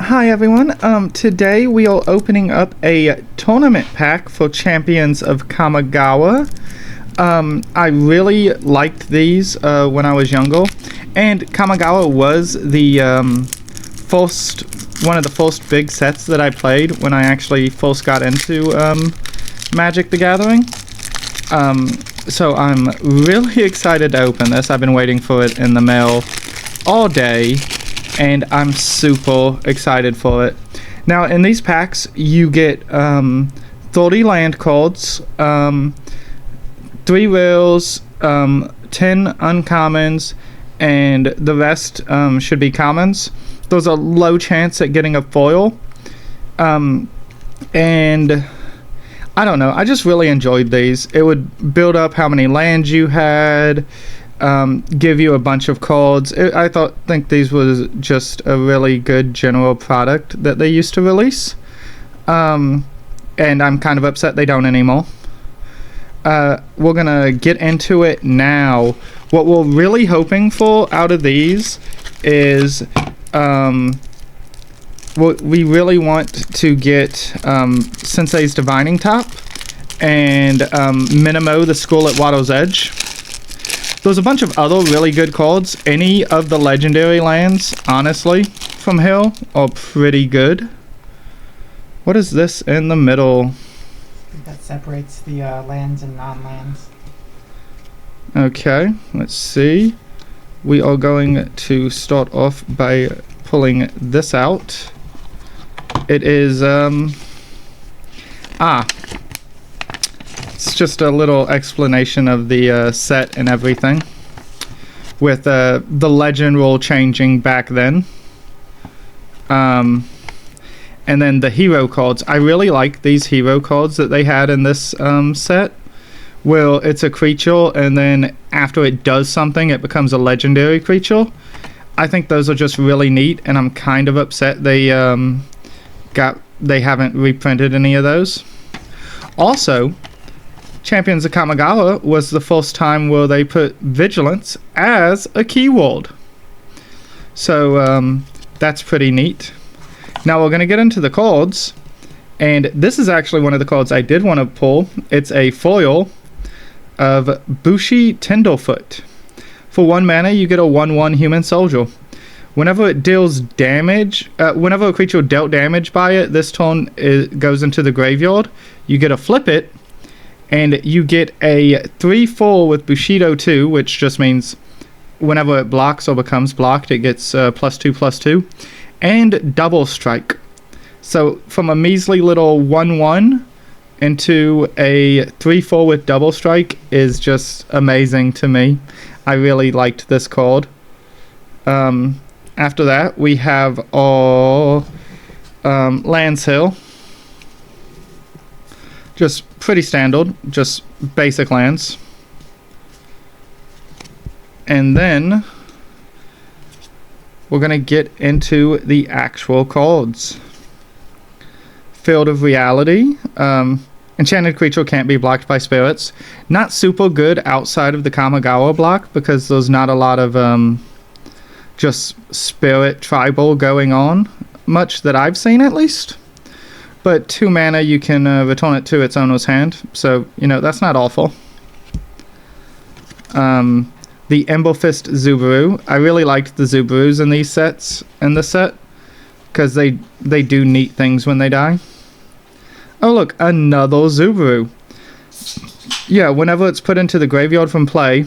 Hi everyone. Today we are opening up a tournament pack for Champions of Kamigawa. I really liked these when I was younger, and Kamigawa was the one of the first big sets that I played when I actually first got into Magic the Gathering. So I'm really excited to open this. I've been waiting for it in the mail all day, and I'm super excited for it. Now, in these packs, you get 30 land cards, 3 rares, 10 uncommons, and the rest should be commons. There's a low chance at getting a foil. And I don't know, I just really enjoyed these. It would build up how many lands you had, give you a bunch of cards. I think these was just a really good general product that they used to release. And I'm kind of upset they don't anymore. We're gonna get into it now. What we're really hoping for out of these is we really want to get Sensei's Divining Top and Minimo the School at Waddle's Edge. There's a bunch of other really good cards. Any of the legendary lands, honestly, from here are pretty good. What is this in the middle? I think that separates the lands and non-lands. Okay, let's see. We are going to start off by pulling this out. It is, it's just a little explanation of the set and everything, with the legend rule changing back then. And then the hero cards. I really like these hero cards that they had in this set. Well, it's a creature, and then after it does something, it becomes a legendary creature. I think those are just really neat, and I'm kind of upset they haven't reprinted any of those. Also, Champions of Kamigawa was the first time where they put Vigilance as a keyword. So that's pretty neat. Now we're going to get into the cards, and this is actually one of the cards I did want to pull. It's a foil of Bushi Tenderfoot. For 1 mana, you get a 1/1 human soldier. Whenever it deals damage, whenever a creature dealt damage by it, this turn it goes into the graveyard. You get to flip it, and you get a 3/4 with Bushido 2, which just means whenever it blocks or becomes blocked, it gets +2/+2, and double strike. So from a measly little 1/1 into a 3/4 with double strike is just amazing to me. I really liked this card. After that, we have our Lands Hill. Just pretty standard, just basic lands. And then we're going to get into the actual cards. Field of Reality. Enchanted creature can't be blocked by spirits. Not super good outside of the Kamigawa block because there's not a lot of just spirit tribal going on, much that I've seen at least. But 2 mana, you can return it to its owner's hand, so that's not awful. The Emberfist Zubaru. I really liked the Zubarus in these sets, in this set, because they do neat things when they die. Oh look, another Zubaru. Yeah, whenever it's put into the graveyard from play,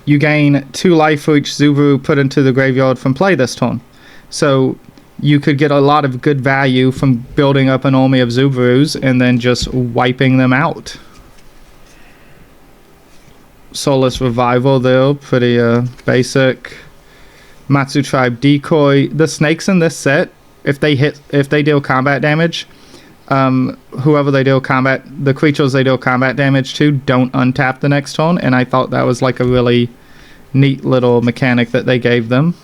you gain 2 life for each Zubaru put into the graveyard from play this turn. So you could get a lot of good value from building up an army of Zubarus and then just wiping them out. Soulless Revival there, pretty basic. Matsu Tribe Decoy. The snakes in this set, if they deal combat damage, whoever they deal combat, the creatures they deal combat damage to don't untap the next turn, and I thought that was like a really neat little mechanic that they gave them.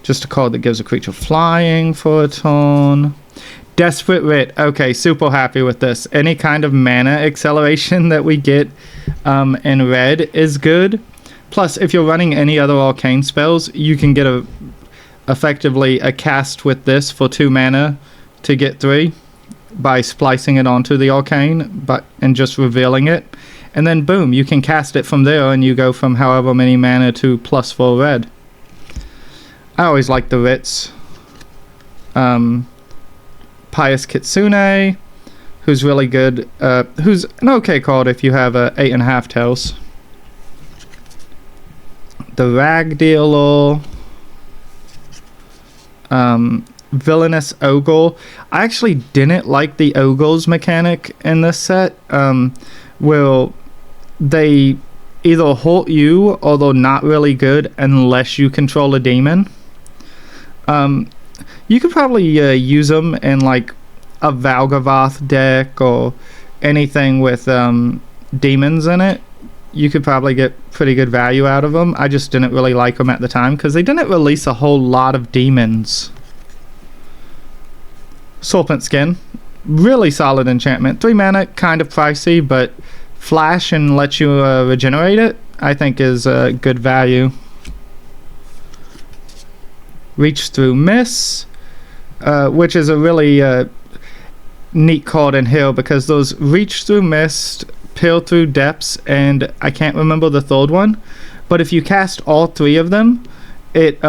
Just a card that gives a creature flying for a turn. Desperate Writ. Okay, super happy with this. Any kind of mana acceleration that we get in red is good. Plus, if you're running any other arcane spells, you can get effectively a cast with this for 2 mana to get 3 by splicing it onto the arcane and just revealing it. And then boom, you can cast it from there and you go from however many mana to +4 red. I always like the Ritz. Pious Kitsune, who's really good, who's an okay card if you have 8.5 tails. The Rag Dealer. Villainous Ogre. I actually didn't like the Ogre's mechanic in this set. Where they either hurt you or they're not really good unless you control a demon. You could probably use them in like a Valgavath deck or anything with demons in it. You could probably get pretty good value out of them. I just didn't really like them at the time because they didn't release a whole lot of demons. Serpent Skin, really solid enchantment. 3 mana, kind of pricey, but flash and let you regenerate it, I think is good value. Reach Through Miss, which is a really neat card in here because those Reach Through Mist, Peel Through Depths, and I can't remember the third one, but if you cast all 3 of them, it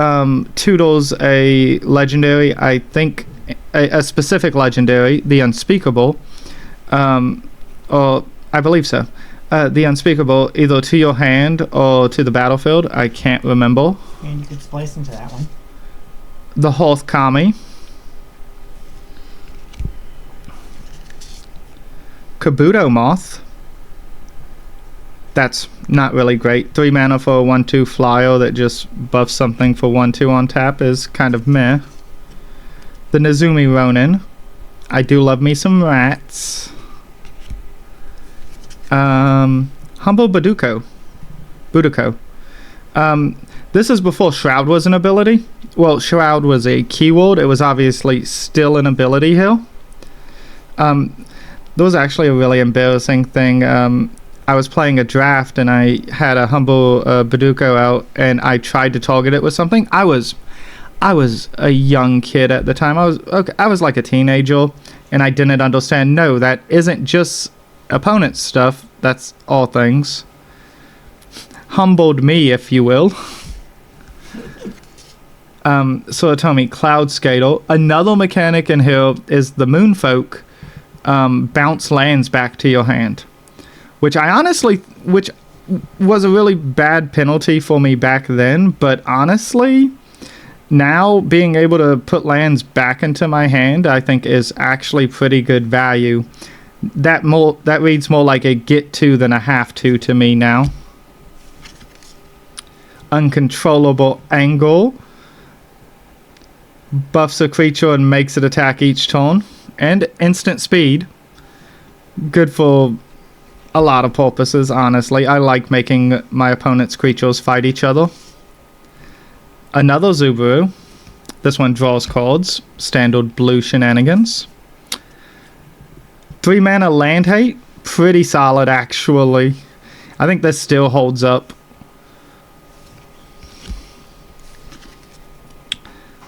tutors a legendary, I think a specific legendary, the Unspeakable, or I believe so, the Unspeakable, either to your hand or to the battlefield. I can't remember. And you could splice into that one. The Hearth Kami. Kabuto Moth. That's not really great. 3 mana for a 1/2 flyer that just buffs something for 1/2 on tap is kind of meh. The Nezumi Ronin. I do love me some rats. Humble Buduko. This is before Shroud was an ability. Well, Shroud was a keyword. It was obviously still an ability here. There was actually a really embarrassing thing. I was playing a draft and I had a Humble Buduko out and I tried to target it with something. I was a young kid at the time. I was like a teenager and I didn't understand. No, that isn't just opponent stuff. That's all things. Humbled me, if you will. So it told me Cloud Skater. Another mechanic in here is the Moonfolk bounce lands back to your hand, which was a really bad penalty for me back then, but honestly, now being able to put lands back into my hand, I think is actually pretty good value. That reads more like a get to than a have to me now. Uncontrollable Angle. Buffs a creature and makes it attack each turn. And instant speed. Good for a lot of purposes, honestly. I like making my opponent's creatures fight each other. Another Zubaru. This one draws cards. Standard blue shenanigans. 3 mana land hate. Pretty solid, actually. I think this still holds up.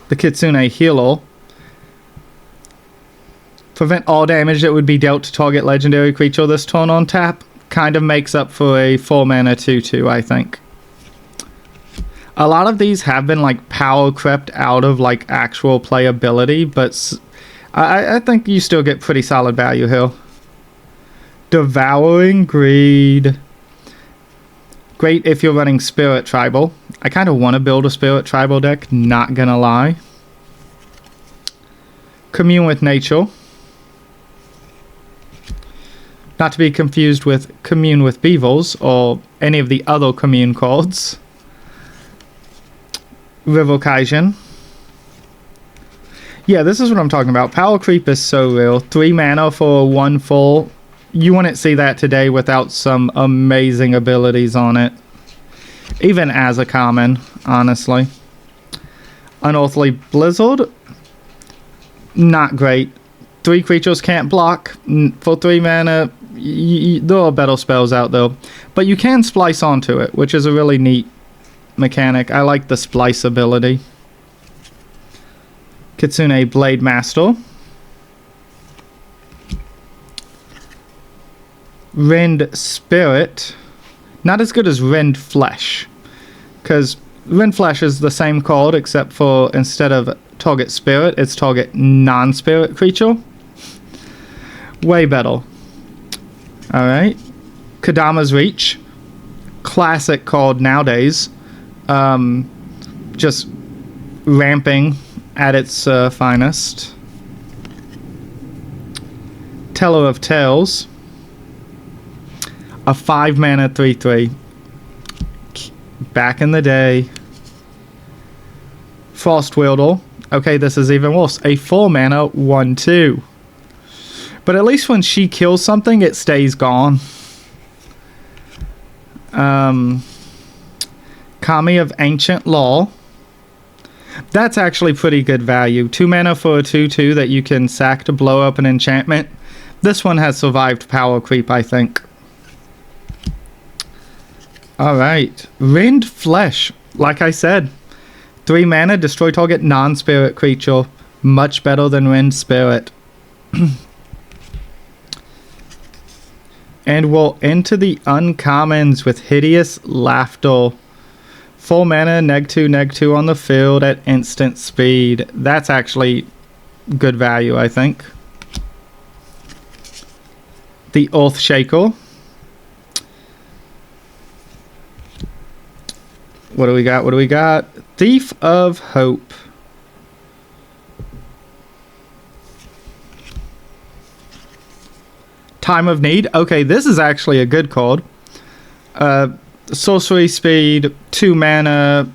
The Kitsune Healer. Prevent all damage that would be dealt to target legendary creature this turn on tap. Kind of makes up for a 4 mana 2/2, I think. A lot of these have been like power crept out of like actual playability, but I think you still get pretty solid value here. Devouring Greed. Great if you're running Spirit Tribal. I kind of want to build a Spirit Tribal deck, not gonna lie. Commune with Nature. Not to be confused with Commune with Beavers or any of the other commune cards. River Kaijin. Yeah, this is what I'm talking about. Power creep is so real. 3 mana for 1/4. You wouldn't see that today without some amazing abilities on it. Even as a common, honestly. Unearthly Blizzard. Not great. 3 creatures can't block. For 3 mana, there are better spells out there. But you can splice onto it, which is a really neat mechanic. I like the splice ability. Kitsune Blade Master. Rend Spirit. Not as good as Rend Flesh, because Rend Flesh is the same card except for instead of target spirit, it's target non-spirit creature. Way better. Alright. Kadama's Reach. Classic card nowadays. Just ramping at its finest. Teller of Tales. A 5-mana 3/3. Back in the day. Frost Wielder. Okay, this is even worse. A 4-mana 1/2. But at least when she kills something, it stays gone. Kami of Ancient Law. That's actually pretty good value. 2 mana for a 2/2 that you can sack to blow up an enchantment. This one has survived power creep, I think. Alright. Rend Flesh. Like I said, 3 mana, destroy target non-spirit creature. Much better than Rend Spirit. And we'll enter the uncommons with Hideous Laughter. 4 mana, -2/-2 on the field at instant speed. That's actually good value, I think. The Earthshaker. What do we got? What do we got? Thief of Hope. Time of Need. Okay, this is actually a good card. Sorcery speed, 2 mana,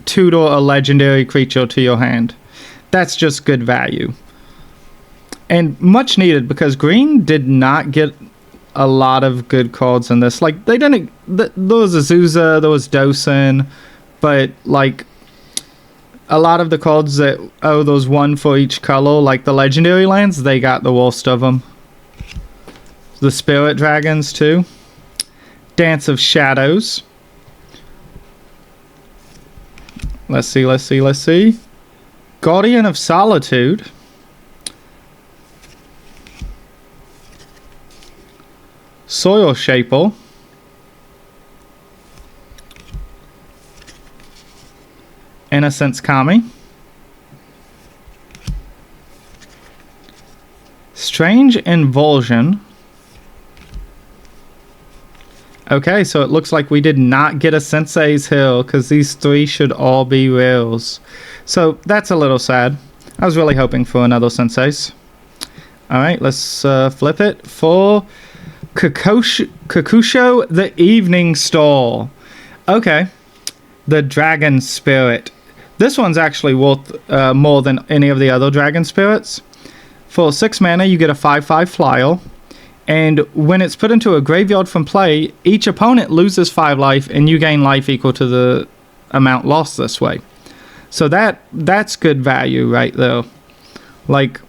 tutor a legendary creature to your hand. That's just good value. And much needed, because green did not get a lot of good cards in this. Like, they didn't... There was Azusa, there was Dosen, but, like, a lot of the cards that... Oh, there's one for each color, like the legendary lands, they got the worst of them. The Spirit Dragons, too. Dance of Shadows. Let's see, let's see, let's see. Guardian of Solitude. Soil Shaper. Innocence Kami. Strange Invulsion. Okay, so it looks like we did not get a Sensei's Hill, because these 3 should all be rares. So that's a little sad. I was really hoping for another Sensei's. Alright, let's flip it for Kakusho the Evening Star. Okay, the Dragon Spirit. This one's actually worth more than any of the other Dragon Spirits. For 6 mana, you get a 5/5 flyer. And when it's put into a graveyard from play, each opponent loses 5 life, and you gain life equal to the amount lost this way. So that's good value right there. Like,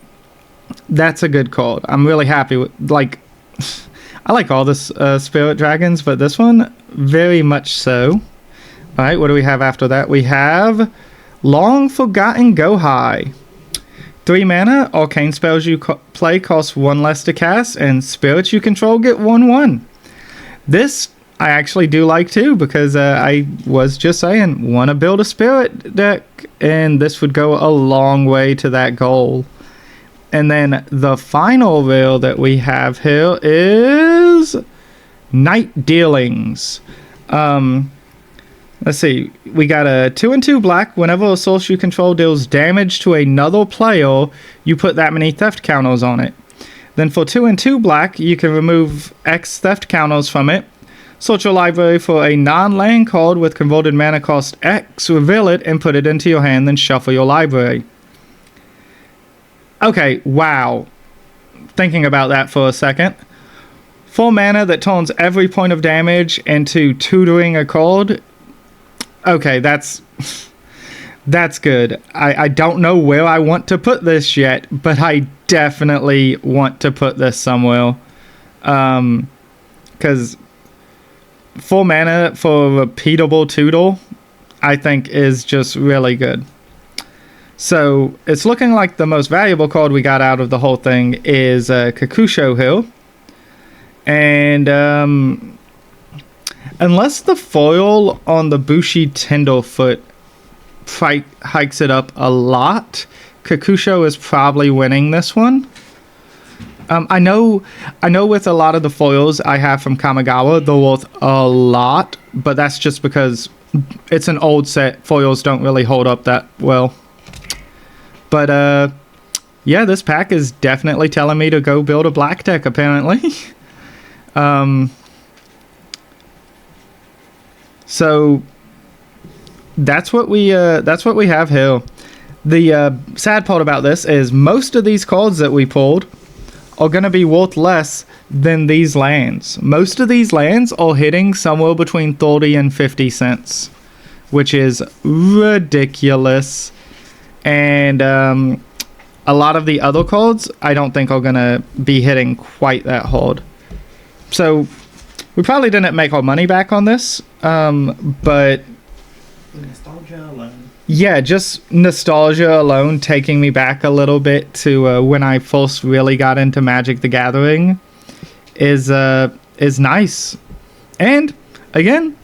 that's a good card. I'm really happy with, like, I like all this Spirit Dragons, but this one, very much so. Alright, what do we have after that? We have Long Forgotten Go High. 3 mana, arcane spells you play cost 1 less to cast, and spirits you control get 1/1. This I actually do like too, because I was just saying, want to build a spirit deck, and this would go a long way to that goal. And then the final rare that we have here is Night Dealings. Let's see, we got a 2/2 black. Whenever a source you control deals damage to another player, you put that many theft counters on it. Then for 2/2 black, you can remove X theft counters from it. Search your library for a non-land card with converted mana cost X, reveal it, and put it into your hand, then shuffle your library. Okay, wow. Thinking about that for a second. 4 mana that turns every point of damage into tutoring a card. Okay, that's good. I don't know where I want to put this yet, but I definitely want to put this somewhere. Because 4 mana for a repeatable tutor, I think, is just really good. So it's looking like the most valuable card we got out of the whole thing is Kakusho Hill. And unless the foil on the Bushi Tenderfoot hikes it up a lot, Kakusho is probably winning this one. I know with a lot of the foils I have from Kamigawa, they're worth a lot, but that's just because it's an old set. Foils don't really hold up that well. But yeah, this pack is definitely telling me to go build a black deck, apparently. So that's what we have here. The sad part about this is most of these cards that we pulled are going to be worth less than these lands. Most of these lands are hitting somewhere between 30 and 50 cents, which is ridiculous. And a lot of the other cards I don't think are going to be hitting quite that hard. So we probably didn't make our money back on this, but nostalgia alone. Yeah, just nostalgia alone taking me back a little bit to when I first really got into Magic the Gathering is nice. And again,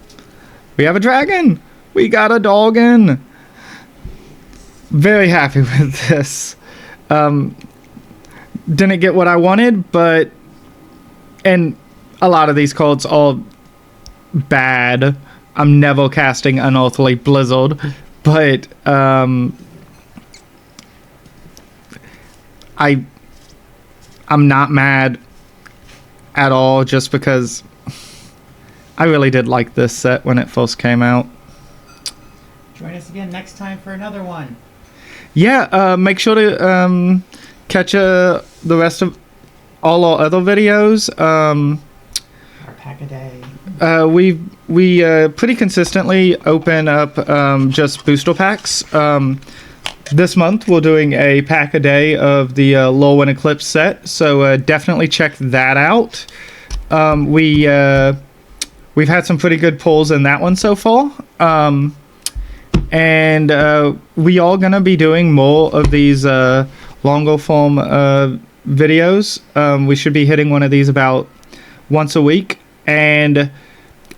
we have a dragon. We got a doggin. Very happy with this. Didn't get what I wanted, but and a lot of these cards are bad. I'm never casting Unearthly Blizzard. But I'm not mad at all, just because I really did like this set when it first came out. Join us again next time for another one. Yeah, make sure to catch the rest of all our other videos. Our pack a day. We pretty consistently open up just booster packs. This month we're doing a pack a day of the Lorwyn Eclipse set, so definitely check that out. We've had some pretty good pulls in that one so far. And we are going to be doing more of these longer form videos. We should be hitting one of these about once a week. And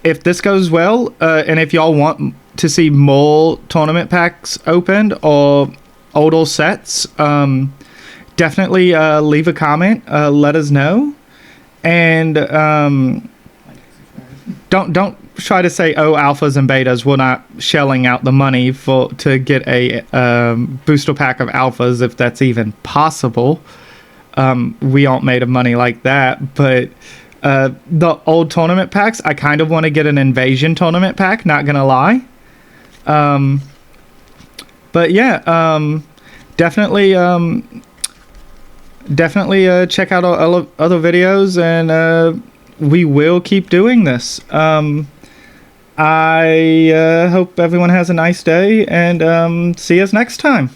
if this goes well, and if y'all want to see more tournament packs opened or older sets, definitely leave a comment. Let us know. And don't try to say, oh, alphas and betas, we're not shelling out the money to get a booster pack of alphas, if that's even possible. We aren't made of money like that, but the old tournament packs, I kind of want to get an invasion tournament pack, not gonna lie. But yeah, definitely check out our other videos, and we will keep doing this. I hope everyone has a nice day, and see us next time.